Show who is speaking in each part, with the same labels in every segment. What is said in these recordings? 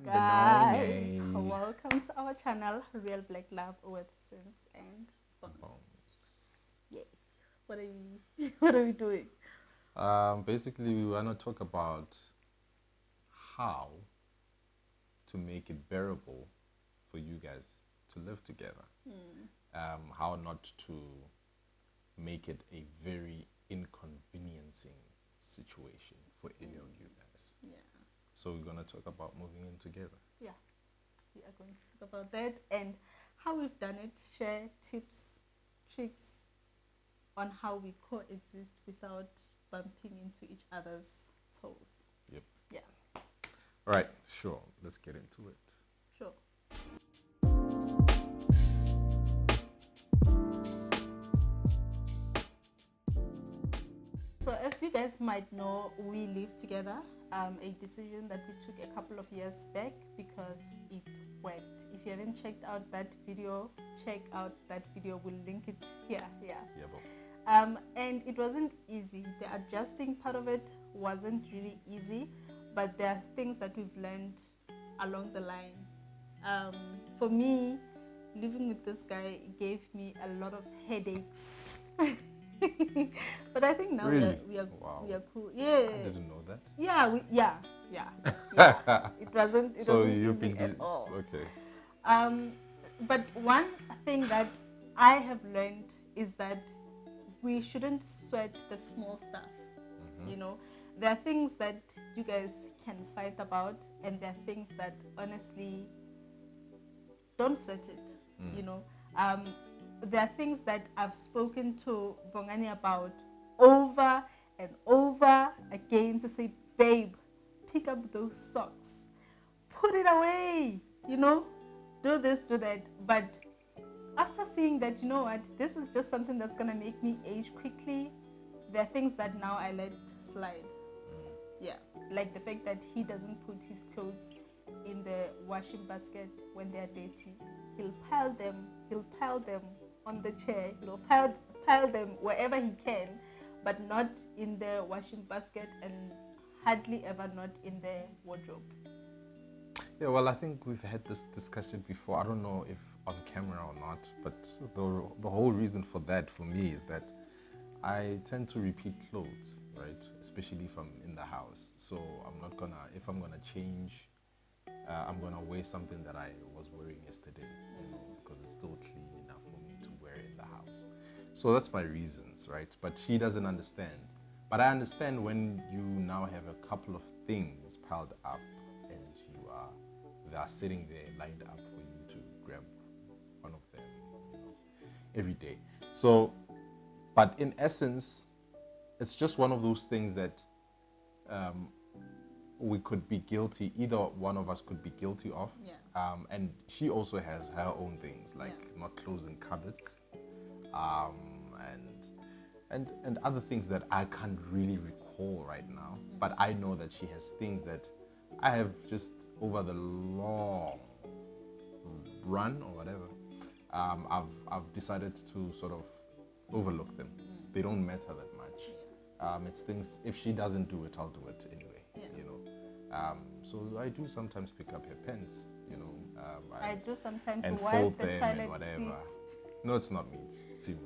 Speaker 1: Guys, welcome to our channel, Real Black Love with Sims and Bones. Yay! What are we? What are we doing?
Speaker 2: Basically, we want to talk about how to make it bearable for you guys to live together. How not to make it a very inconveniencing situation for any of you guys.
Speaker 1: Yeah.
Speaker 2: So we're going to talk about moving in together.
Speaker 1: Yeah, we are going to talk about that and how we've done it, share tips, tricks on how we coexist without bumping into each other's toes.
Speaker 2: Yep.
Speaker 1: Yeah.
Speaker 2: All right, sure. Let's get into it.
Speaker 1: Sure. So as you guys might know, we live together. A decision that we took a couple of years back because it worked. If you haven't checked out that video, check out that video. We'll link it here. Yeah. And it wasn't easy. The adjusting part of it wasn't really easy, but there are things that we've learned along the line. For me, living with this guy gave me a lot of headaches. But I think now
Speaker 2: Really?
Speaker 1: we are cool. Yeah.
Speaker 2: I didn't know that.
Speaker 1: Yeah. It wasn't
Speaker 2: So
Speaker 1: easy
Speaker 2: you've been
Speaker 1: at all.
Speaker 2: okay.
Speaker 1: But one thing that I have learned is that we shouldn't sweat the small stuff. You know, there are things that you guys can fight about, and there are things that honestly don't sweat it. You know, there are things that I've spoken to Bongani about over and over again to say, babe, pick up those socks, put it away, you know, do this, do that. But after seeing that, you know what, this is just something that's going to make me age quickly, there are things that now I let slide. Yeah, like the fact that he doesn't put his clothes in the washing basket when they're dirty. He'll pile them on the chair, he'll pile them wherever he can, but not in the washing basket, and hardly ever not in the wardrobe.
Speaker 2: Yeah, well, I think we've had this discussion before. I don't know if on camera or not, but the whole reason for that for me is that I tend to repeat clothes, right? Especially if I'm in the house. So if I'm gonna change, I'm gonna wear something that I was wearing yesterday, you know, because it's still clean enough for me to wear in the house. So that's my reasons, right? But she doesn't understand. But I understand when you now have a couple of things piled up and they are sitting there lined up for you to grab one of them, you know, every day. So, but in essence, it's just one of those things that we could be guilty, either one of us could be guilty of.
Speaker 1: Yeah.
Speaker 2: And she also has her own things, like not closing cupboards, and other things that I can't really recall right now. But I know that she has things that I have just over the long run or whatever, I've decided to sort of overlook them. They don't matter that much. It's things, if she doesn't do it, I'll do it anyway. You know. So I do sometimes pick up her pens, you know.
Speaker 1: I do sometimes
Speaker 2: and
Speaker 1: wipe
Speaker 2: fold
Speaker 1: the
Speaker 2: them
Speaker 1: toilet
Speaker 2: and whatever.
Speaker 1: seat.
Speaker 2: No, it's not me. It's Timu.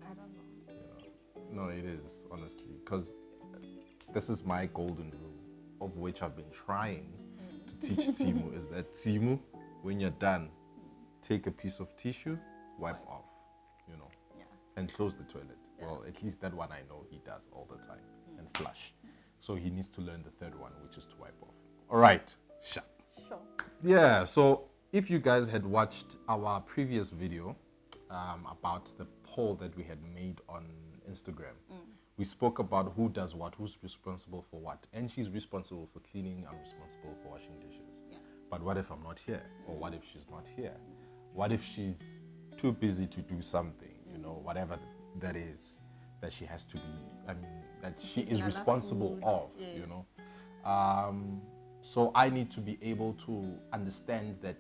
Speaker 1: I don't know.
Speaker 2: You know. No, it is, honestly, because this is my golden rule, of which I've been trying to teach Timu, is that Timu, when you're done, take a piece of tissue, wipe off, you know, and close the toilet. Well, at least that one I know he does all the time, and flush. So he needs to learn the third one, which is to wipe off. All right, sure. Yeah, so if you guys had watched our previous video about the poll that we had made on Instagram, we spoke about who does what, who's responsible for what. And she's responsible for cleaning, I'm responsible for washing dishes.
Speaker 1: Yeah.
Speaker 2: But what if I'm not here? Or what if she's not here? What if she's too busy to do something, you know, whatever that is, that she has to be, that she is responsible of, you know. So I need to be able to understand that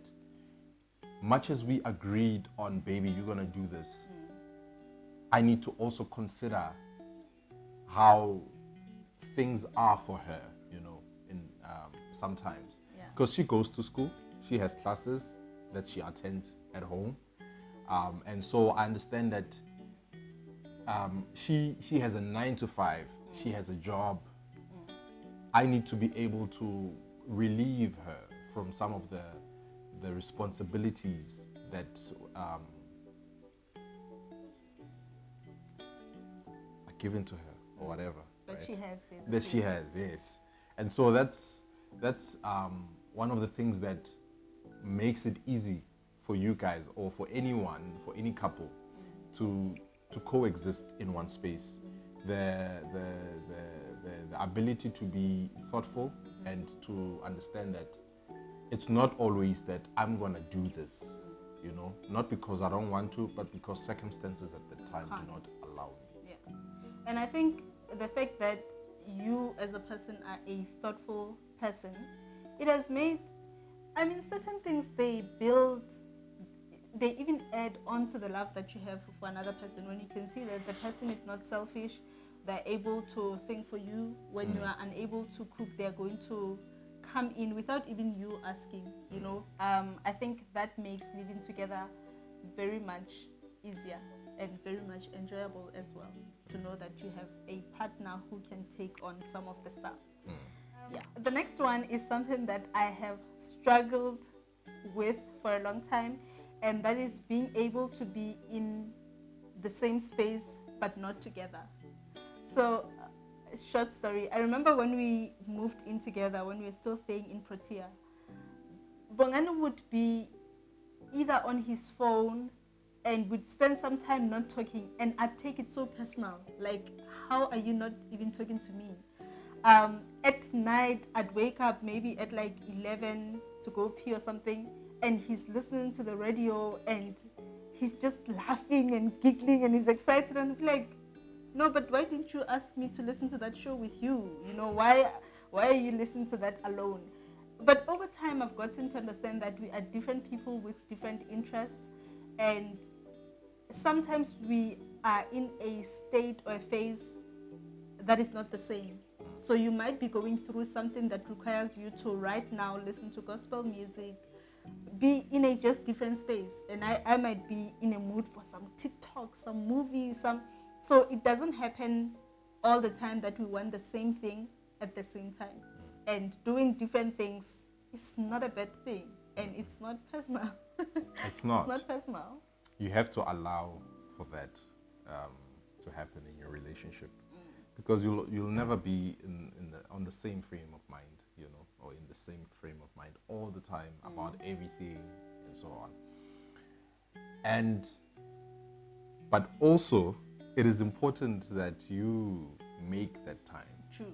Speaker 2: much as we agreed on, baby, you're gonna do this, I need to also consider how things are for her, you know, in sometimes. because she goes to school, she has classes that she attends at home, and so I understand that she has a 9 to 5, she has a job. I need to be able to relieve her from some of the responsibilities that are given to her or whatever.
Speaker 1: That
Speaker 2: right?
Speaker 1: she has, basically.
Speaker 2: That she has, yes. And so that's one of the things that makes it easy for you guys or for anyone, for any couple, to coexist in one space. The ability to be thoughtful and to understand that it's not always that I'm gonna do this, you know, not because I don't want to, but because circumstances at the time do not allow me.
Speaker 1: Yeah. And I think the fact that you as a person are a thoughtful person, it has made, I mean, certain things they even add on to the love that you have for another person. When you can see that the person is not selfish, they're able to think for you. When you are unable to cook, they're going to come in without even you asking, you know. I think that makes living together very much easier and very much enjoyable as well, to know that you have a partner who can take on some of the stuff. Yeah. The next one is something that I have struggled with for a long time, and that is being able to be in the same space but not together. So, short story, I remember when we moved in together, when we were still staying in Protea, Bongani would be either on his phone and would spend some time not talking, and I'd take it so personal. Like, how are you not even talking to me? At night, I'd wake up maybe at like 11 to go pee or something, and he's listening to the radio and he's just laughing and giggling and he's excited, and I'm like, no, but why didn't you ask me to listen to that show with you? You know, why are you listening to that alone? But over time, I've gotten to understand that we are different people with different interests, and sometimes we are in a state or a phase that is not the same. So you might be going through something that requires you to right now listen to gospel music, be in a just different space, and I might be in a mood for some TikTok, some movies, so it doesn't happen all the time that we want the same thing at the same time. And doing different things is not a bad thing, and it's not personal.
Speaker 2: It's not.
Speaker 1: It's not personal.
Speaker 2: You have to allow for that to happen in your relationship, because you'll never be on the same frame of mind, you know, or in the same frame of mind all the time about everything and so on. But also, it is important that you make that time.
Speaker 1: True.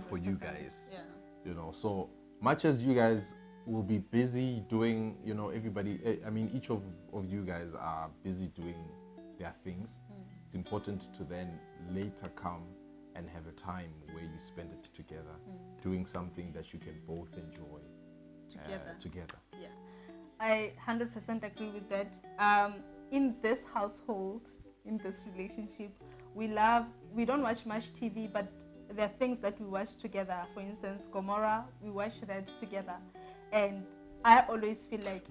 Speaker 2: For you
Speaker 1: 100%.
Speaker 2: guys.
Speaker 1: Yeah.
Speaker 2: You know, so much as you guys will be busy doing, you know, each of you guys are busy doing their things. It's important to then later come and have a time where you spend it together, doing something that you can both enjoy together.
Speaker 1: Yeah, I 100% agree with that. In this household, in this relationship, we don't watch much TV, but there are things that we watch together. For instance, Gomorrah, we watch that together. And I always feel like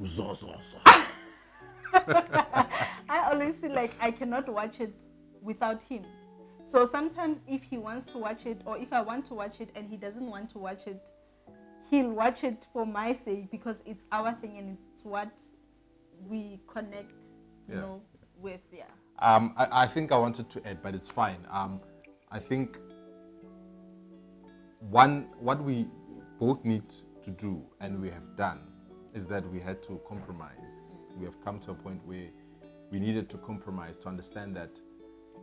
Speaker 1: I cannot watch it without him. So sometimes if he wants to watch it, or if I want to watch it and he doesn't want to watch it, he'll watch it for my sake, because it's our thing and it's what we connect, you know, with. Yeah.
Speaker 2: I think I wanted to add, but it's fine. I think what we both need to do, and we have done, is that we had to compromise. We have come to a point where we needed to compromise to understand that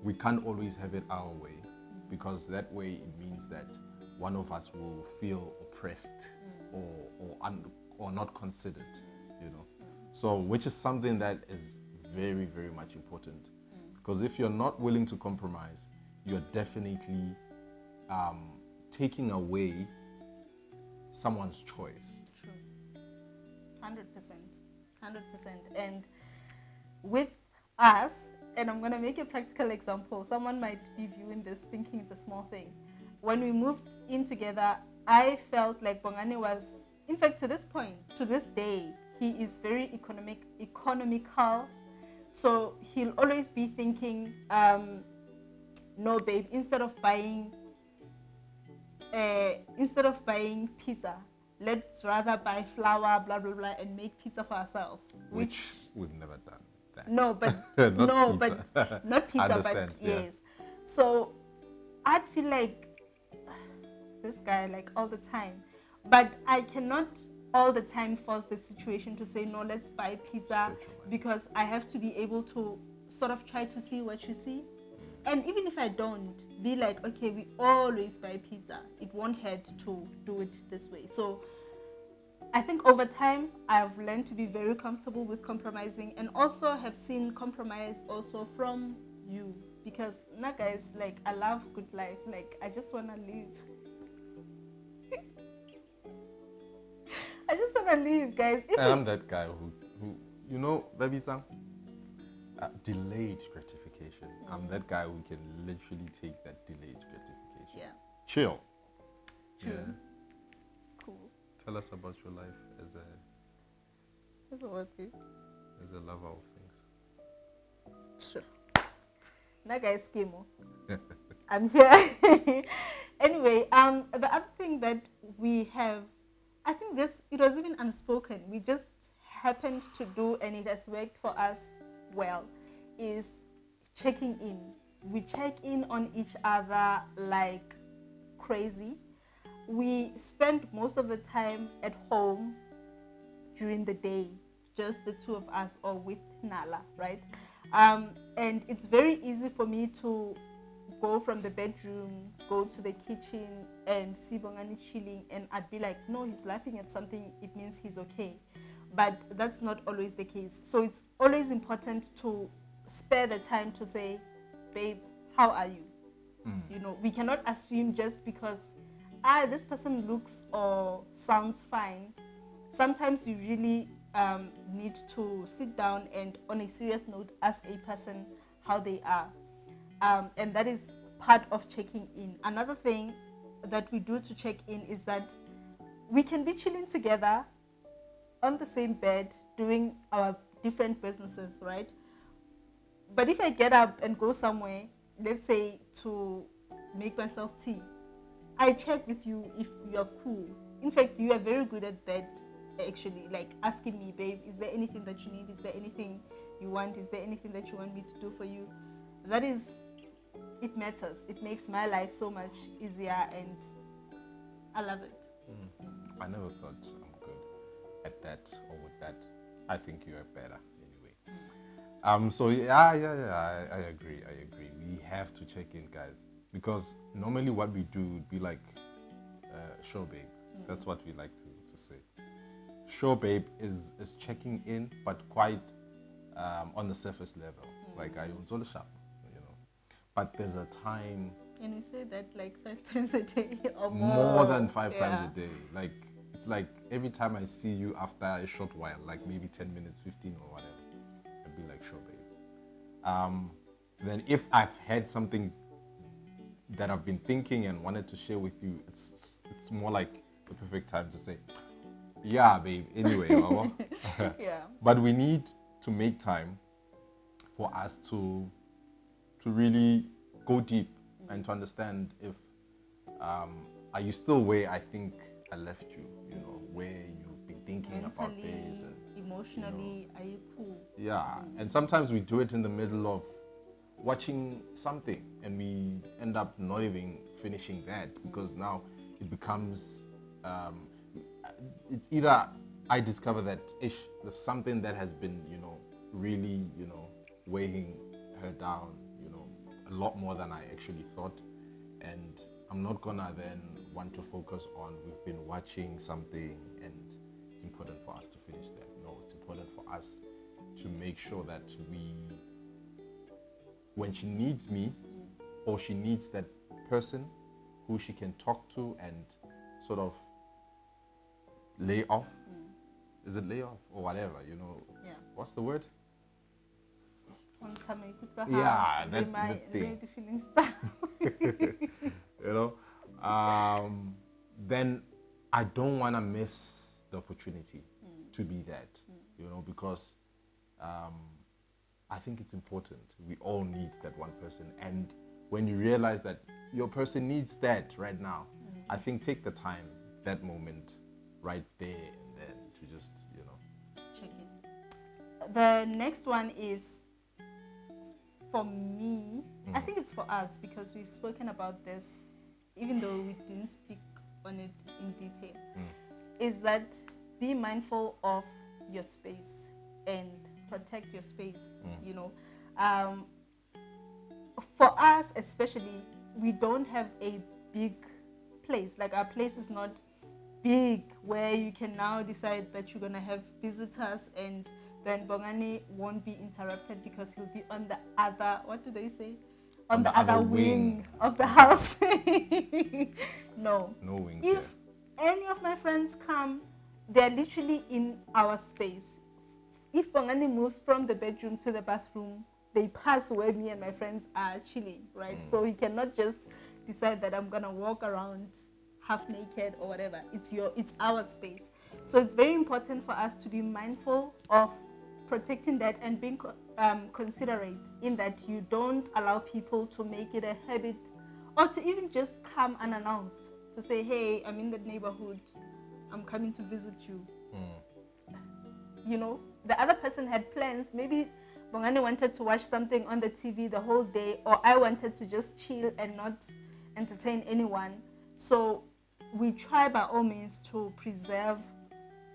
Speaker 2: we can't always have it our way, because that way it means that one of us will feel oppressed or not considered, you know. So, which is something that is very, very much important, because if you're not willing to compromise, you're definitely taking away someone's choice.
Speaker 1: True. 100%. And with us, and I'm going to make a practical example. Someone might be viewing this thinking it's a small thing. When we moved in together, I felt like Bongani was in fact, to this point, to this day, he is very economical. So he'll always be thinking, no, babe, instead of buying pizza, let's rather buy flour, blah blah blah, and make pizza for ourselves.
Speaker 2: Which we've never done that.
Speaker 1: No, but
Speaker 2: Not
Speaker 1: but
Speaker 2: pizza.
Speaker 1: not pizza,
Speaker 2: Understand,
Speaker 1: but
Speaker 2: yeah.
Speaker 1: yes. So I'd feel like this guy like all the time, but I cannot all the time force the situation to say no, let's buy pizza,
Speaker 2: Stretch your mind.
Speaker 1: because I have to be able to sort of try to see what you see. And even if I don't, be like, okay, we always buy pizza. It won't hurt to do it this way. So I think over time, I've learned to be very comfortable with compromising, and also have seen compromise also from you. Because now, guys, like, I love good life. Like, I just want to live. I just want to live, guys.
Speaker 2: I'm that guy who you know, baby Tsang, delayed gratification. I'm that guy who can literally take that delayed gratification.
Speaker 1: Yeah.
Speaker 2: Chill.
Speaker 1: True.
Speaker 2: Yeah.
Speaker 1: Cool.
Speaker 2: Tell us about your life as a
Speaker 1: That's what it
Speaker 2: lover of things.
Speaker 1: Sure. That guy's schemo. I'm here. Anyway, the other thing that we have, I think it was even unspoken. We just happened to do, and it has worked for us well, is checking in. We check in on each other like crazy. We spend most of the time at home during the day, just the two of us or with Nala, right? And it's very easy for me to go from the bedroom, go to the kitchen, and see Bongani chilling, and I'd be like, no, he's laughing at something, it means he's okay. But that's not always the case. So it's always important to spare the time to say, babe, how are you? You know, we cannot assume just because this person looks or sounds fine. Sometimes you really need to sit down and, on a serious note, ask a person how they are. And that is part of checking in. Another thing that we do to check in is that we can be chilling together on the same bed doing our different businesses, right? But if I get up and go somewhere, let's say to make myself tea, I check with you if you're cool. In fact, you are very good at that, actually, like asking me, babe, is there anything that you need? Is there anything you want? Is there anything that you want me to do for you? That is, it matters. It makes my life so much easier, and I love it.
Speaker 2: I never thought I'm good at that or with that. I think you are better anyway. So yeah, I agree. We have to check in, guys, because normally what we do would be like, show babe. That's what we like to say. Show babe is checking in, but quite on the surface level. Like I on the shop, you know. But there's a time.
Speaker 1: And we say that like 5 times a day or more.
Speaker 2: More than 5 times a day. Like it's like every time I see you after a short while, like maybe 10 minutes, 15 or whatever, I'd be like, sure, babe. Then if I've had something that I've been thinking and wanted to share with you, it's more like the perfect time to say, yeah, babe. Anyway, Mama.
Speaker 1: Yeah.
Speaker 2: But we need to make time for us to really go deep and to understand if are you still where I think I left you, you know, where you've been thinking about this and
Speaker 1: emotionally, are you cool?
Speaker 2: yeah. And sometimes we do it in the middle of watching something and we end up not even finishing that because now it becomes it's either I discover that there's something that has been, you know, really, you know, weighing her down, you know, a lot more than I actually thought, and I'm not gonna then want to focus on we've been watching something and it's important for us to finish that. No, it's important for us to make sure that when she needs me or she needs that person who she can talk to and sort of lay off, is it lay off or whatever, you know?
Speaker 1: Yeah.
Speaker 2: What's the word?
Speaker 1: Yeah,
Speaker 2: that thing.
Speaker 1: Feeling stuff.
Speaker 2: You know, then I don't want to miss the opportunity to be that, you know, because I think it's important. We all need that one person. And when you realize that your person needs that right now, I think take the time, that moment right there and then to just, you know.
Speaker 1: Check in. The next one is for me, I think it's for us because we've spoken about this, even though we didn't speak on it in detail, is that be mindful of your space and protect your space, you know. For us especially, we don't have a big place. Like our place is not big where you can now decide that you're gonna have visitors and then Bongani won't be interrupted because he'll be on the other, what do they say? On the other wing of the house. No.
Speaker 2: No wings.
Speaker 1: If any of my friends come, they're literally in our space. If Bongani moves from the bedroom to the bathroom, they pass where me and my friends are chilling, right? So he cannot just decide that I'm gonna walk around half naked or whatever. It's our space. So it's very important for us to be mindful of protecting that and being considerate in that you don't allow people to make it a habit or to even just come unannounced to say, hey, I'm in the neighborhood, I'm coming to visit you. You know, the other person had plans. Maybe Bongani wanted to watch something on the TV the whole day, or I wanted to just chill and not entertain anyone. So we try by all means to preserve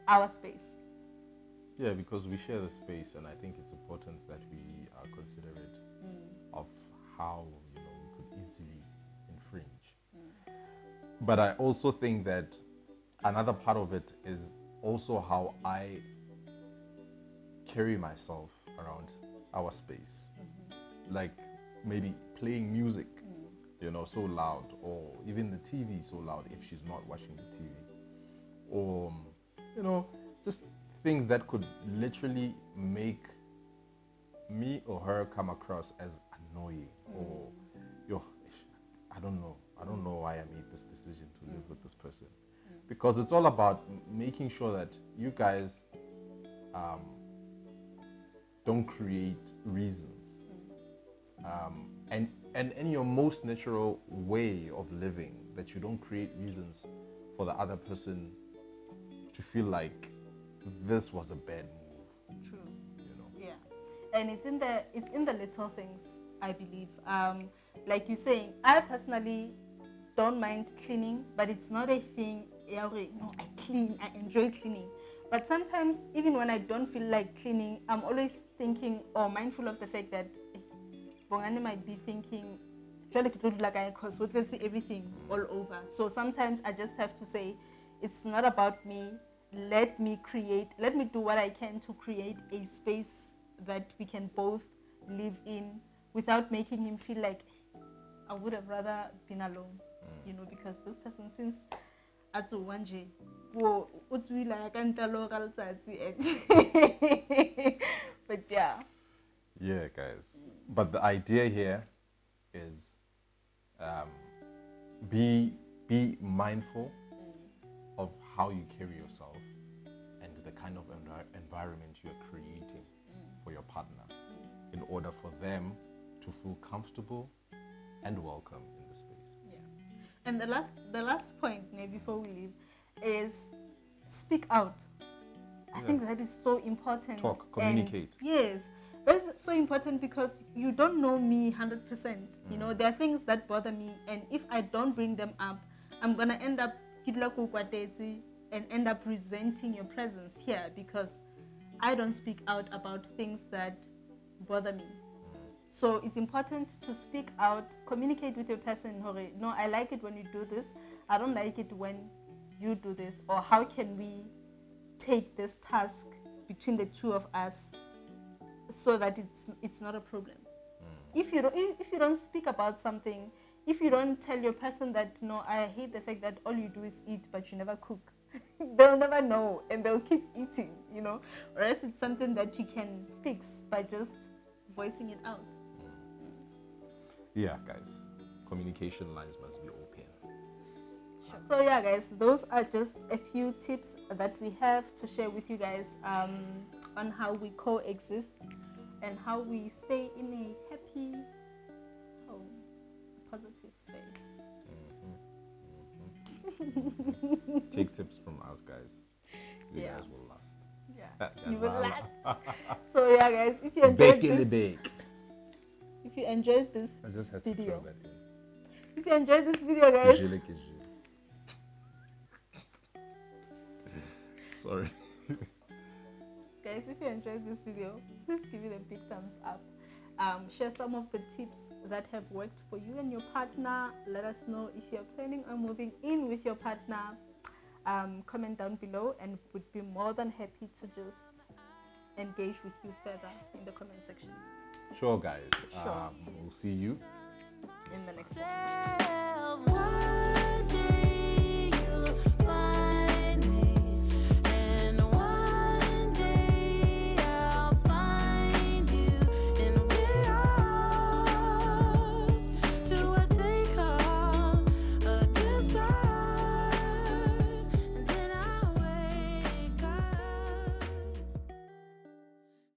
Speaker 1: our space.
Speaker 2: Yeah, because we share the space, and I think it's important that we are considerate of how, you know, we could easily infringe. But I also think that another part of it is also how I carry myself around our space. Like maybe playing music, you know, so loud, or even the TV so loud if she's not watching the TV, or, you know, just things that could literally make me or her come across as annoying, or I don't know why I made this decision to live with this person, because it's all about making sure that you guys don't create reasons, and in your most natural way of living, that you don't create reasons for the other person to feel like this was a bad move.
Speaker 1: True.
Speaker 2: You know.
Speaker 1: Yeah, and it's in the little things, I believe. Like you're saying, I personally don't mind cleaning, but it's not a thing. No, I clean. I enjoy cleaning. But sometimes, even when I don't feel like cleaning, I'm always thinking or mindful of the fact that Bongani might be thinking, because let's see everything all over. So sometimes I just have to say, it's not about me. Let me do what I can to create a space that we can both live in without making him feel like I would have rather been alone, you know, because this person, since at one day, but yeah.
Speaker 2: Yeah, guys. But the idea here is be mindful of how you carry yourself and the kind of environment you're creating for your partner in order for them to feel comfortable and welcome in the space.
Speaker 1: Yeah. And the last point, before we leave, is speak out. I think that is so important.
Speaker 2: Talk, communicate.
Speaker 1: And yes, that's so important because you don't know me 100%. You know, there are things that bother me, and if I don't bring them up, I'm gonna end up and end up resenting your presence here because I don't speak out about things that bother me. So it's important to speak out, communicate with your person. No, I like it when you do this. I don't like it when you do this. Or how can we take this task between the two of us so that it's not a problem? If you don't speak about something, if you don't tell your person that, no, I hate the fact that all you do is eat but you never cook, they'll never know and they'll keep eating, you know. Or else it's something that you can fix by just voicing it out.
Speaker 2: Yeah, guys, communication lines must be open.
Speaker 1: Sure. So yeah, guys, those are just a few tips that we have to share with you guys on how we coexist and how we stay in a happy home, positive space.
Speaker 2: Take tips from us, guys. You
Speaker 1: Yeah.
Speaker 2: guys will last.
Speaker 1: Yeah,
Speaker 2: Yes,
Speaker 1: you will
Speaker 2: I'll-
Speaker 1: laugh. So yeah, guys, if you enjoyed
Speaker 2: Bake in the
Speaker 1: this,
Speaker 2: bake.
Speaker 1: if you enjoyed this
Speaker 2: I just had to
Speaker 1: video,
Speaker 2: throw that in.
Speaker 1: if you enjoyed this video, guys,
Speaker 2: Kejele, kejele. Sorry.
Speaker 1: guys, if you enjoyed this video, please give it a big thumbs up. Share some of the tips that have worked for you and your partner. Let us know if you're planning on moving in with your partner. Comment down below, and would be more than happy to just engage with you further in the comment section.
Speaker 2: Sure, guys.
Speaker 1: Sure.
Speaker 2: We'll see you
Speaker 1: In the next one.